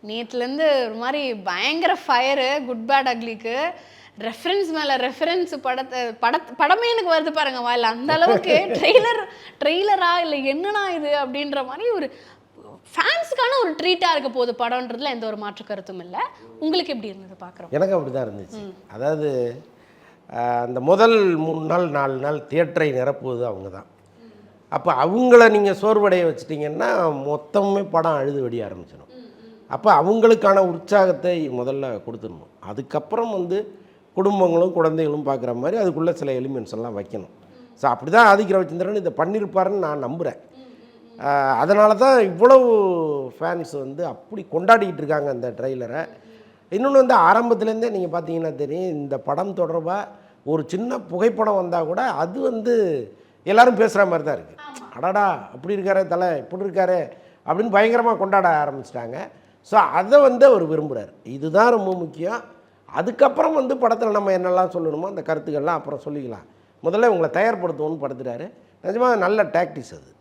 நேத்துலேருந்து ஒரு மாதிரி பயங்கர ஃபயரு குட் பேட் அக்லிக்கு. ரெஃபரன்ஸ் மேலே ரெஃபரன்ஸ் படமே எனக்கு வருது பாருங்க வாயில். அந்த அளவுக்கு ட்ரெய்லரா இல்லை என்னன்னா இது அப்படின்ற மாதிரி ஒரு ஃபேன்ஸுக்கான ஒரு ட்ரீட்டாக இருக்க போகுது படம்ன்றதுல எந்த ஒரு மாற்று கருத்தும் இல்லை. உங்களுக்கு எப்படி இருந்தது பார்க்குறோம்? எனக்கு அப்படி தான் இருந்துச்சு. அதாவது அந்த முதல் 3 நாள் 4 நாள் தியேட்டரை நிரப்புவது அவங்க தான். அப்போ அவங்கள நீங்கள் சோர்வடைய வச்சிட்டிங்கன்னா மொத்தமே படம் அழுது வெடிய ஆரம்பிச்சிடும். அப்போ அவங்களுக்கான உற்சாகத்தை முதல்ல கொடுத்துடணும். அதுக்கப்புறம் குடும்பங்களும் குழந்தைகளும் பார்க்குற மாதிரி அதுக்குள்ளே சில எலிமெண்ட்ஸ் எல்லாம் வைக்கணும். ஸோ அப்படி தான் ஆதிக் ரவிச்சந்திரன் இதை பண்ணியிருப்பாருன்னு நான் நம்புகிறேன். அதனால தான் இவ்வளவு ஃபேன்ஸ் அப்படி கொண்டாடிக்கிட்டு இருக்காங்க அந்த ட்ரெய்லரை. இன்னொன்று ஆரம்பத்துலேருந்தே நீங்கள் பார்த்தீங்கன்னா தெரியும், இந்த படம் தொடர்பாக ஒரு சின்ன புகைப்படம் வந்தால் கூட அது எல்லோரும் பேசுகிற மாதிரி தான் இருக்குது. அடடா அப்படி இருக்காரே தலை, இப்படி இருக்காரே அப்படின்னு பயங்கரமாக கொண்டாட ஆரம்பிச்சிட்டாங்க. ஸோ அதை அவர் விரும்புகிறார். இதுதான் ரொம்ப முக்கியம். அதுக்கப்புறம் படத்தில் நம்ம என்னெல்லாம் சொல்லணுமோ அந்த கருத்துக்கள்லாம் அப்புறம் சொல்லிக்கலாம். முதல்ல உங்களை தயார்படுத்துவோன்னு படுத்துட்டாரு. நிஜமாக நல்ல டாக்டிக்ஸ் அது.